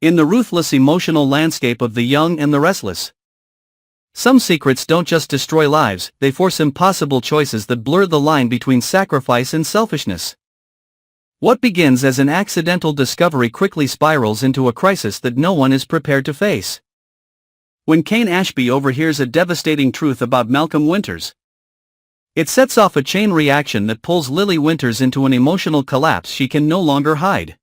In the ruthless emotional landscape of the young and the restless. Some secrets don't just destroy lives, they force impossible choices that blur the line between sacrifice and selfishness. What begins as an accidental discovery quickly spirals into a crisis that no one is prepared to face. When Cain Ashby overhears a devastating truth about Malcolm Winters, it sets off a chain reaction that pulls Lily Winters into an emotional collapse she can no longer hide.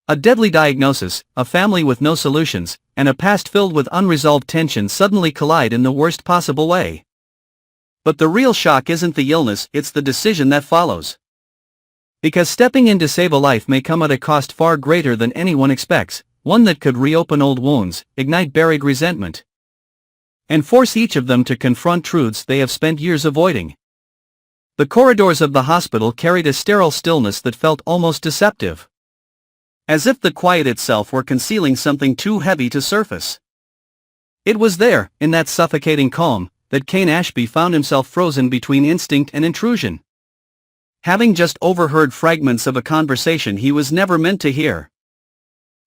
A deadly diagnosis, a family with no solutions, and a past filled with unresolved tension suddenly collide in the worst possible way. But the real shock isn't the illness, it's the decision that follows. Because stepping in to save a life may come at a cost far greater than anyone expects, one that could reopen old wounds, ignite buried resentment, and force each of them to confront truths they have spent years avoiding. The corridors of the hospital carried a sterile stillness that felt almost deceptive. As if the quiet itself were concealing something too heavy to surface. It was there, in that suffocating calm, that Cain Ashby found himself frozen between instinct and intrusion. Having just overheard fragments of a conversation he was never meant to hear.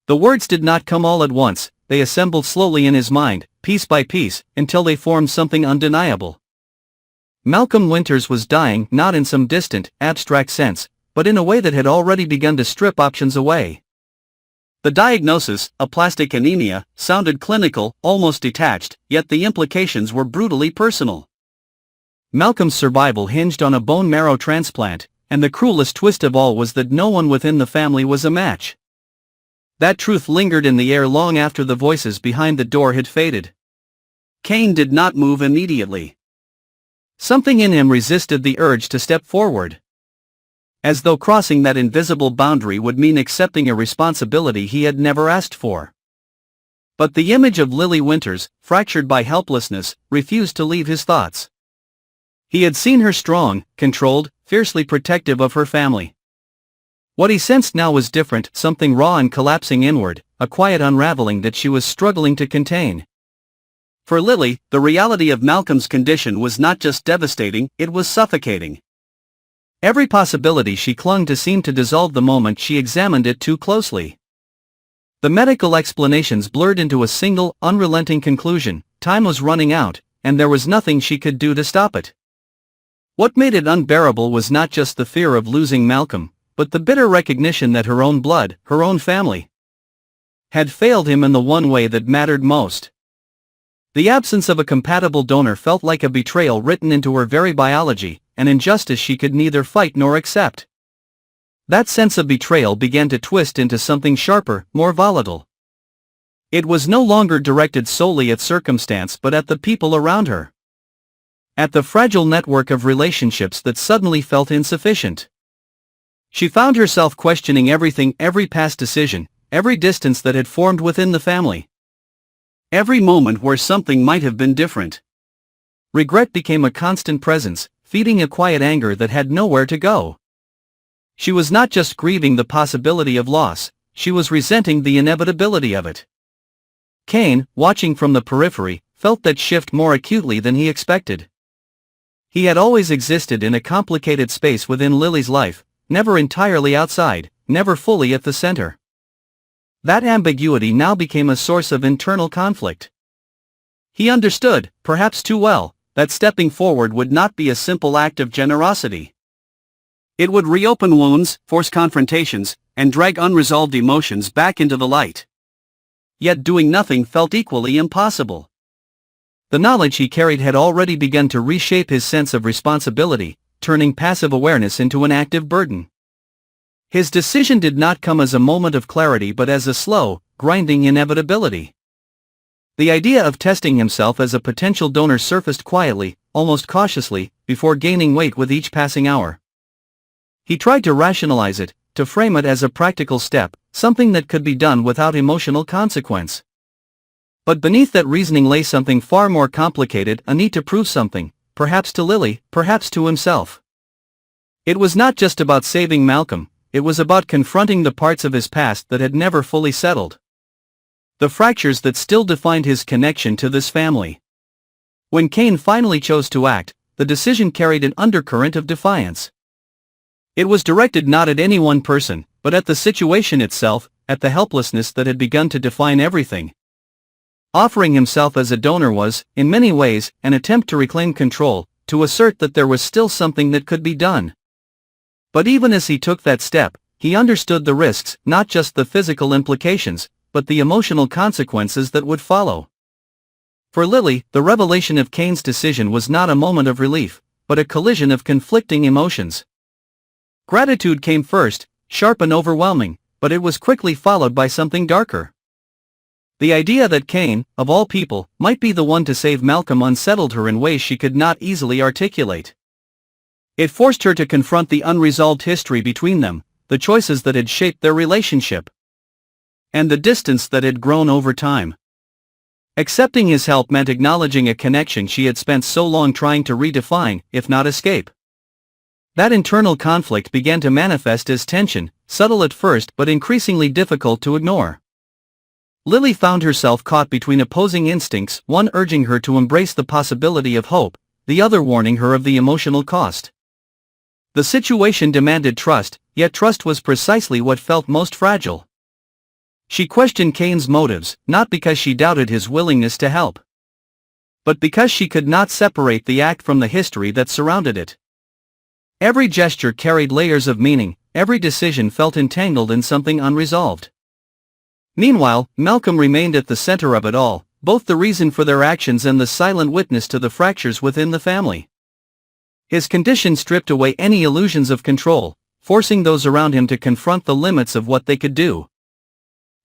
The words did not come all at once, they assembled slowly in his mind, piece by piece, until they formed something undeniable. Malcolm Winters was dying, not in some distant, abstract sense, but in a way that had already begun to strip options away. The diagnosis, aplastic anemia, sounded clinical, almost detached, yet the implications were brutally personal. Malcolm's survival hinged on a bone marrow transplant, and the cruelest twist of all was that no one within the family was a match. That truth lingered in the air long after the voices behind the door had faded. Cain did not move immediately. Something in him resisted the urge to step forward. As though crossing that invisible boundary would mean accepting a responsibility he had never asked for. But the image of Lily Winters, fractured by helplessness, refused to leave his thoughts. He had seen her strong, controlled, fiercely protective of her family. What he sensed now was different, something raw and collapsing inward, a quiet unraveling that she was struggling to contain. For Lily, the reality of Malcolm's condition was not just devastating, it was suffocating. Every possibility she clung to seemed to dissolve the moment she examined it too closely. The medical explanations blurred into a single, unrelenting conclusion: time was running out, and there was nothing she could do to stop it. What made it unbearable was not just the fear of losing Malcolm, but the bitter recognition that her own blood, her own family, had failed him in the one way that mattered most. The absence of a compatible donor felt like a betrayal written into her very biology, an injustice she could neither fight nor accept. That sense of betrayal began to twist into something sharper, more volatile. It was no longer directed solely at circumstance but at the people around her. At the fragile network of relationships that suddenly felt insufficient. She found herself questioning everything, every past decision, every distance that had formed within the family. Every moment where something might have been different. Regret became a constant presence, feeding a quiet anger that had nowhere to go. She was not just grieving the possibility of loss, she was resenting the inevitability of it. Cain, watching from the periphery, felt that shift more acutely than he expected. He had always existed in a complicated space within Lily's life, never entirely outside, never fully at the center. That ambiguity now became a source of internal conflict. He understood, perhaps too well, that stepping forward would not be a simple act of generosity. It would reopen wounds, force confrontations, and drag unresolved emotions back into the light. Yet doing nothing felt equally impossible. The knowledge he carried had already begun to reshape his sense of responsibility, turning passive awareness into an active burden. His decision did not come as a moment of clarity but as a slow, grinding inevitability. The idea of testing himself as a potential donor surfaced quietly, almost cautiously, before gaining weight with each passing hour. He tried to rationalize it, to frame it as a practical step, something that could be done without emotional consequence. But beneath that reasoning lay something far more complicated, a need to prove something, perhaps to Lily, perhaps to himself. It was not just about saving Malcolm. It was about confronting the parts of his past that had never fully settled. The fractures that still defined his connection to this family. When Cain finally chose to act, the decision carried an undercurrent of defiance. It was directed not at any one person, but at the situation itself, at the helplessness that had begun to define everything. Offering himself as a donor was, in many ways, an attempt to reclaim control, to assert that there was still something that could be done. But even as he took that step, he understood the risks, not just the physical implications, but the emotional consequences that would follow. For Lily, the revelation of Cain's decision was not a moment of relief, but a collision of conflicting emotions. Gratitude came first, sharp and overwhelming, but it was quickly followed by something darker. The idea that Cain, of all people, might be the one to save Malcolm unsettled her in ways she could not easily articulate. It forced her to confront the unresolved history between them, the choices that had shaped their relationship, and the distance that had grown over time. Accepting his help meant acknowledging a connection she had spent so long trying to redefine, if not escape. That internal conflict began to manifest as tension, subtle at first but increasingly difficult to ignore. Lily found herself caught between opposing instincts, one urging her to embrace the possibility of hope, the other warning her of the emotional cost. The situation demanded trust, yet trust was precisely what felt most fragile. She questioned Cain's motives, not because she doubted his willingness to help, but because she could not separate the act from the history that surrounded it. Every gesture carried layers of meaning, every decision felt entangled in something unresolved. Meanwhile, Malcolm remained at the center of it all, both the reason for their actions and the silent witness to the fractures within the family. His condition stripped away any illusions of control, forcing those around him to confront the limits of what they could do.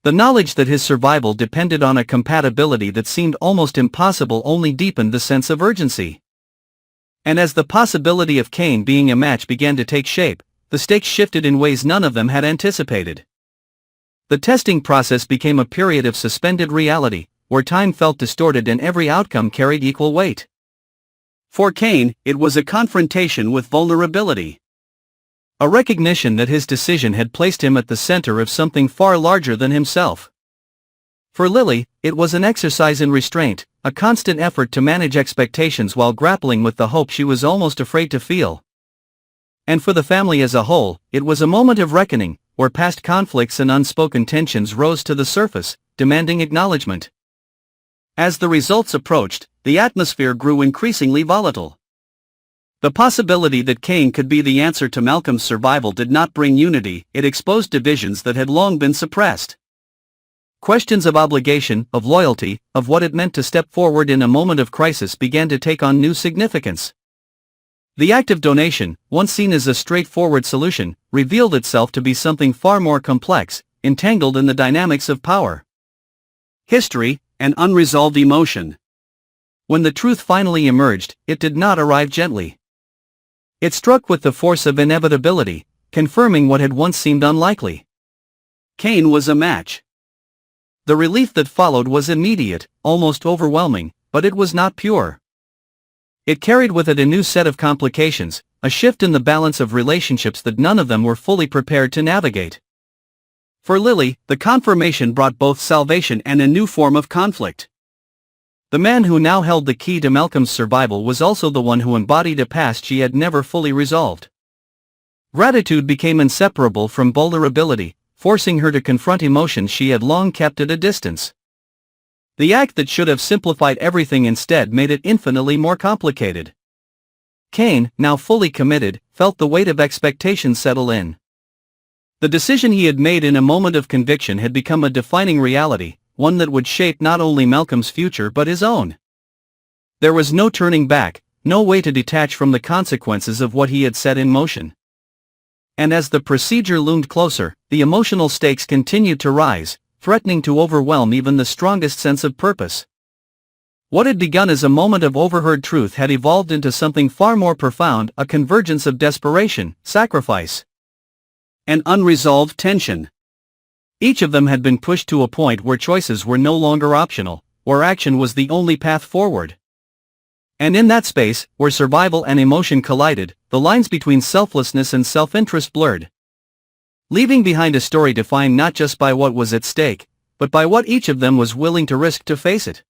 The knowledge that his survival depended on a compatibility that seemed almost impossible only deepened the sense of urgency. And as the possibility of Cain being a match began to take shape, the stakes shifted in ways none of them had anticipated. The testing process became a period of suspended reality, where time felt distorted and every outcome carried equal weight. For Cain, it was a confrontation with vulnerability. A recognition that his decision had placed him at the center of something far larger than himself. For Lily, it was an exercise in restraint, a constant effort to manage expectations while grappling with the hope she was almost afraid to feel. And for the family as a whole, it was a moment of reckoning, where past conflicts and unspoken tensions rose to the surface, demanding acknowledgement. As the results approached, the atmosphere grew increasingly volatile. The possibility that Cain could be the answer to Malcolm's survival did not bring unity, it exposed divisions that had long been suppressed. Questions of obligation, of loyalty, of what it meant to step forward in a moment of crisis began to take on new significance. The act of donation, once seen as a straightforward solution, revealed itself to be something far more complex, entangled in the dynamics of power, history, and unresolved emotion. When the truth finally emerged, it did not arrive gently. It struck with the force of inevitability, confirming what had once seemed unlikely. Cain was a match. The relief that followed was immediate, almost overwhelming, but it was not pure. It carried with it a new set of complications, a shift in the balance of relationships that none of them were fully prepared to navigate. For Lily, the confirmation brought both salvation and a new form of conflict. The man who now held the key to Malcolm's survival was also the one who embodied a past she had never fully resolved. Gratitude became inseparable from vulnerability, forcing her to confront emotions she had long kept at a distance. The act that should have simplified everything instead made it infinitely more complicated. Cain, now fully committed, felt the weight of expectation settle in. The decision he had made in a moment of conviction had become a defining reality, one that would shape not only Malcolm's future but his own. There was no turning back, no way to detach from the consequences of what he had set in motion. And as the procedure loomed closer, the emotional stakes continued to rise, threatening to overwhelm even the strongest sense of purpose. What had begun as a moment of overheard truth had evolved into something far more profound, a convergence of desperation, sacrifice, and unresolved tension. Each of them had been pushed to a point where choices were no longer optional, where action was the only path forward. And in that space, where survival and emotion collided, the lines between selflessness and self-interest blurred, leaving behind a story defined not just by what was at stake, but by what each of them was willing to risk to face it.